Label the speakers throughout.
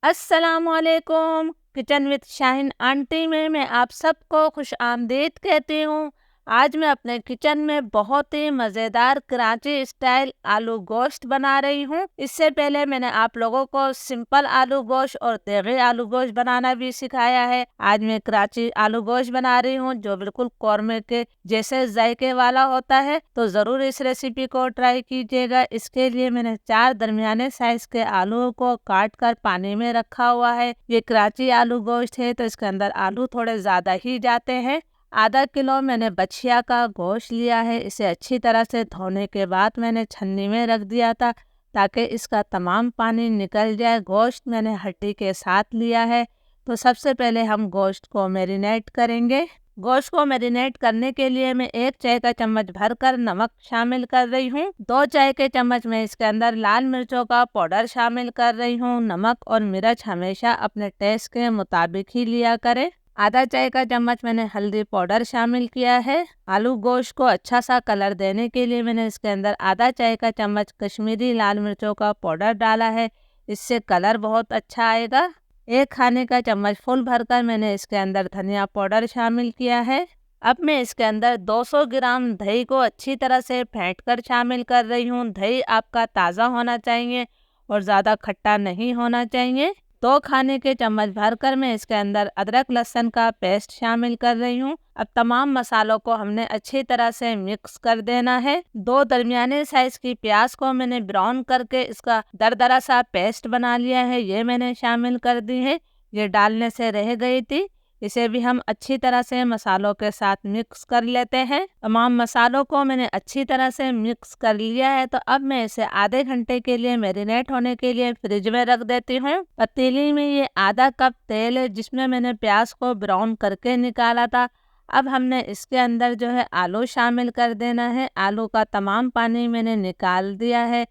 Speaker 1: अस्सलामुअलैकुम। Kitchen with Shaheen aunty में मैं आप सबको खुश आमदीद कहती हूँ। आज मैं अपने किचन में बहुत ही मज़ेदार कराची स्टाइल आलू गोश्त बना रही हूँ। इससे पहले मैंने आप लोगों को सिंपल आलू गोश्त और देगी आलू गोश्त बनाना भी सिखाया है। आज मैं कराची आलू गोश्त बना रही हूँ जो बिल्कुल कौरमे के जैसे जायके वाला होता है, तो ज़रूर इस रेसिपी को ट्राई कीजिएगा। इसके लिए मैंने 4 दरमियाने साइज के आलू को काट कर पानी में रखा हुआ है। ये कराची आलू गोश्त है तो इसके अंदर आलू थोड़े ज़्यादा ही जाते हैं। आधा किलो मैंने बछिया का गोश्त लिया है। इसे अच्छी तरह से धोने के बाद मैंने छन्नी में रख दिया था ताकि इसका तमाम पानी निकल जाए। गोश्त मैंने हड्डी के साथ लिया है। तो सबसे पहले हम गोश्त को मैरिनेट करेंगे। गोश्त को मैरिनेट करने के लिए मैं 1 चाय का चम्मच भरकर नमक शामिल कर रही हूँ। 2 चाय के चम्मच में इसके अंदर लाल मिर्चों का पाउडर शामिल कर रही हूँ। नमक और मिर्च हमेशा अपने टेस्ट के मुताबिक ही लिया करें। आधा चाय का चम्मच मैंने हल्दी पाउडर शामिल किया है। आलू गोश्त को अच्छा सा कलर देने के लिए मैंने इसके अंदर आधा चाय का चम्मच कश्मीरी लाल मिर्चों का पाउडर डाला है। इससे कलर बहुत अच्छा आएगा। 1 खाने का चम्मच फुल भरकर मैंने इसके अंदर धनिया पाउडर शामिल किया है। अब मैं इसके अंदर 200 ग्राम दही को अच्छी तरह से फेंटकर शामिल कर रही हूँ। दही आपका ताज़ा होना चाहिए और ज़्यादा खट्टा नहीं होना चाहिए। 2 खाने के चम्मच भरकर मैं इसके अंदर अदरक लहसुन का पेस्ट शामिल कर रही हूँ। अब तमाम मसालों को हमने अच्छी तरह से मिक्स कर देना है। 2 दरमियाने साइज की प्याज को मैंने ब्राउन करके इसका दरदरा सा पेस्ट बना लिया है, ये मैंने शामिल कर दी है। ये डालने से रह गई थी। इसे भी हम अच्छी तरह से मसालों के साथ मिक्स कर लेते हैं। तमाम मसालों को मैंने अच्छी तरह से मिक्स कर लिया है। तो अब मैं इसे आधे घंटे के लिए मैरिनेट होने के लिए फ्रिज में रख देती हूँ। पतीली में ये आधा कप तेल है जिसमें मैंने प्याज को ब्राउन करके निकाला था। अब हमने इसके अंदर जो है आलू शामिल कर देना है। आलू का तमाम पानी मैंने निकाल दिया है।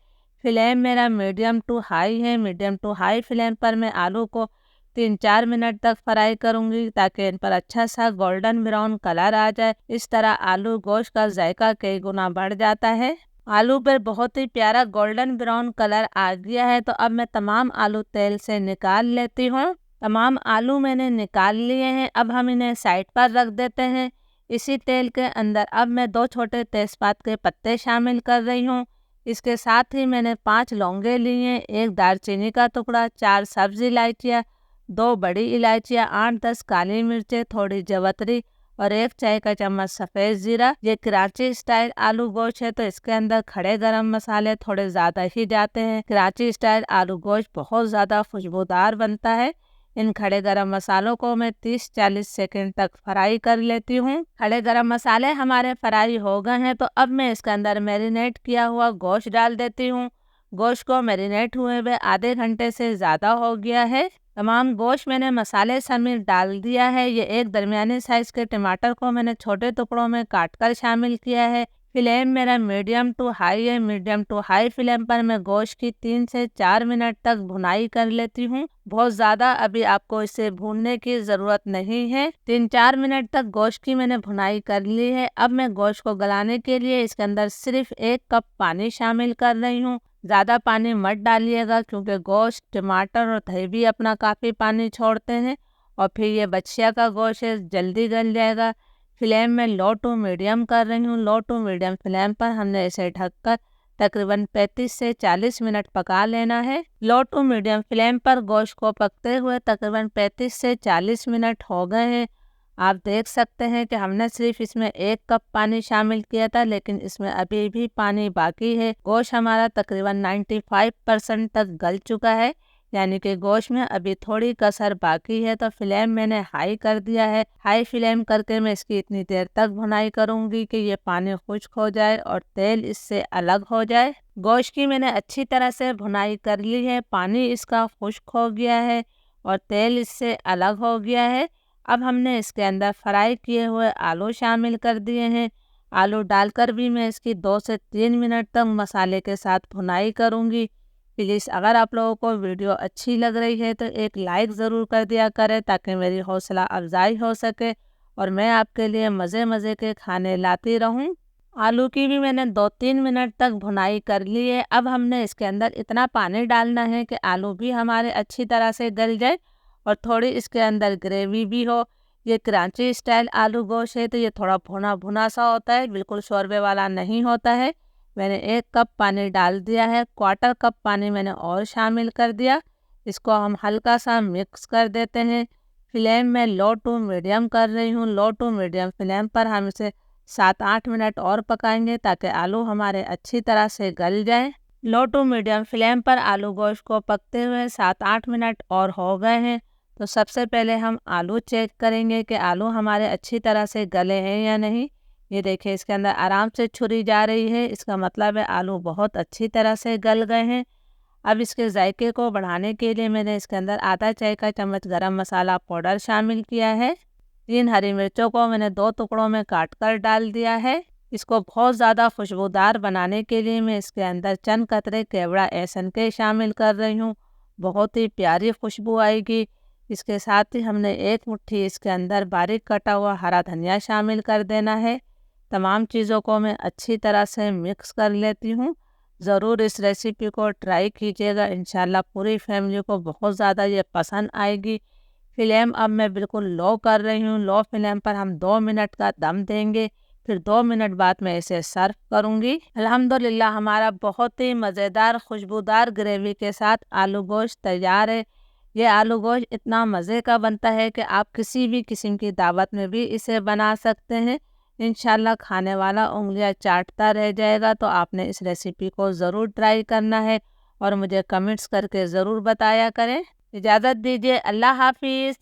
Speaker 1: फ्लेम मेरा मीडियम टू हाई है। मीडियम टू हाई फ्लेम पर मैं आलू को 3-4 मिनट तक फ्राई करूंगी ताकि इन पर अच्छा सा गोल्डन ब्राउन कलर आ जाए। इस तरह आलू गोश्त का जायका कई गुना बढ़ जाता है। आलू पर बहुत ही प्यारा गोल्डन ब्राउन कलर आ गया है। तो अब मैं तमाम आलू तेल से निकाल लेती हूँ। तमाम आलू मैंने निकाल लिए हैं। अब हम इन्हें साइड पर रख देते हैं। इसी तेल के अंदर अब मैं 2 छोटे तेज़पात के पत्ते शामिल कर रही हूँ। इसके साथ ही मैंने 5 लौंगे लिए, 1 दालचीनी का टुकड़ा, 4 सब्ज़ इलायचियाँ, 2 बड़ी इलायचियाँ, 8-10 काली मिर्चें, थोड़ी जवतरी और 1 चाय का चम्मच सफ़ेद ज़ीरा। ये कराची स्टाइल आलू गोश्त है तो इसके अंदर खड़े गरम मसाले थोड़े ज़्यादा ही जाते हैं। कराची स्टाइल आलू गोश्त बहुत ज़्यादा खुशबूदार बनता है। इन खड़े गरम मसालों को मैं 30-40 सेकंड तक फ्राई कर लेती हूँ। खड़े गरम मसाले हमारे फ्राई हो गए हैं। तो अब मैं इसके अंदर मैरिनेट किया हुआ गोश्त डाल देती हूँ। गोश्त को मैरिनेट हुए हुए आधे घंटे से ज़्यादा हो गया है। तमाम गोश्त मैंने मसाले समेत डाल दिया है। ये 1 दरमियाने साइज के टमाटर को मैंने छोटे टुकड़ों में काटकर शामिल किया है। फ्लेम मेरा मीडियम टू हाई है। मीडियम टू हाई फ्लेम पर मैं गोश्त की 3 से 4 मिनट तक भुनाई कर लेती हूँ। बहुत ज़्यादा अभी आपको इसे भूनने की ज़रूरत नहीं है। 3-4 मिनट तक गोश्त की मैंने भुनाई कर ली है। अब मैं गोश्त को गलाने के लिए इसके अंदर सिर्फ 1 कप पानी शामिल कर रही हूँ। ज़्यादा पानी मत डालिएगा क्योंकि गोश्त, टमाटर और दही भी अपना काफ़ी पानी छोड़ते हैं और फिर ये बछिया का गोश्त है, जल्दी गल जाएगा। फ्लेम में लो टू मीडियम कर रही हूँ। लो टू मीडियम फ्लेम पर हमने इसे ढककर तकरीबन 35 से 40 मिनट पका लेना है। लो टू मीडियम फ्लेम पर गोश्त को पकते हुए तकरीबन 35 से 40 मिनट हो गए हैं। आप देख सकते हैं कि हमने सिर्फ इसमें 1 कप पानी शामिल किया था लेकिन इसमें अभी भी पानी बाकी है। गोश्त हमारा तकरीबन 95% तक गल चुका है, यानी कि गोश्त में अभी थोड़ी कसर बाकी है। तो फ्लेम मैंने हाई कर दिया है। हाई फ्लेम करके मैं इसकी इतनी देर तक भुनाई करूंगी कि ये पानी खुश्क हो जाए और तेल इससे अलग हो जाए। गोश्त की मैंने अच्छी तरह से भुनाई कर ली है। पानी इसका खुश्क हो गया है और तेल इससे अलग हो गया है। अब हमने इसके अंदर फ्राई किए हुए आलू शामिल कर दिए हैं। आलू डालकर भी मैं इसकी 2 से 3 मिनट तक मसाले के साथ भुनाई करूंगी। प्लीज़ अगर आप लोगों को वीडियो अच्छी लग रही है तो एक लाइक ज़रूर कर दिया करें ताकि मेरी हौसला अफजाई हो सके और मैं आपके लिए मज़े मज़े के खाने लाती रहूं। आलू की भी मैंने 2-3 मिनट तक भुनाई कर ली है। अब हमने इसके अंदर इतना पानी डालना है कि आलू भी हमारे अच्छी तरह से गल जाए और थोड़ी इसके अंदर ग्रेवी भी हो। ये कराची स्टाइल आलू गोश्त है तो ये थोड़ा भुना भुना सा होता है, बिल्कुल शोरबे वाला नहीं होता है। मैंने 1 कप पानी डाल दिया है, 1/4 कप पानी मैंने और शामिल कर दिया। इसको हम हल्का सा मिक्स कर देते हैं। फ्लेम में लो टू मीडियम कर रही हूँ। लो टू मीडियम फ्लेम पर हम इसे 7-8 मिनट और पकाएंगे ताकि आलू हमारे अच्छी तरह से गल जाए। लो टू मीडियम फ्लेम पर आलू गोश्त को पकते हुए 7-8 मिनट और हो गए हैं। तो सबसे पहले हम आलू चेक करेंगे कि आलू हमारे अच्छी तरह से गले हैं या नहीं। ये देखिए इसके अंदर आराम से छुरी जा रही है, इसका मतलब है आलू बहुत अच्छी तरह से गल गए हैं। अब इसके जायके को बढ़ाने के लिए मैंने इसके अंदर आधा चाय का चम्मच गरम मसाला पाउडर शामिल किया है। 3 हरी मिर्चों को मैंने 2 टुकड़ों में काट कर डाल दिया है। इसको बहुत ज़्यादा खुशबूदार बनाने के लिए मैं इसके अंदर चंद कतरे केवड़ा एहसन के शामिल कर रही हूँ। बहुत ही प्यारी खुशबू आएगी। इसके साथ ही हमने 1 मुट्ठी इसके अंदर बारीक कटा हुआ हरा धनिया शामिल कर देना है। तमाम चीज़ों को मैं अच्छी तरह से मिक्स कर लेती हूँ। ज़रूर इस रेसिपी को ट्राई कीजिएगा, इंशाल्लाह पूरी फैमिली को बहुत ज़्यादा ये पसंद आएगी। फ्लेम अब मैं बिल्कुल लो कर रही हूँ। लो फ्लेम पर हम 2 मिनट का दम देंगे, फिर 2 मिनट बाद मैं इसे सर्व करूँगी। अल्हम्दुलिल्लाह हमारा बहुत ही मज़ेदार खुशबूदार ग्रेवी के साथ आलू गोश्त तैयार है। ये आलू गोश्त इतना मज़े का बनता है कि आप किसी भी किस्म की दावत में भी इसे बना सकते हैं। इंशाल्लाह खाने वाला उंगलियां चाटता रह जाएगा। तो आपने इस रेसिपी को ज़रूर ट्राई करना है और मुझे कमेंट्स करके ज़रूर बताया करें। इजाज़त दीजिए, अल्लाह हाफिज़।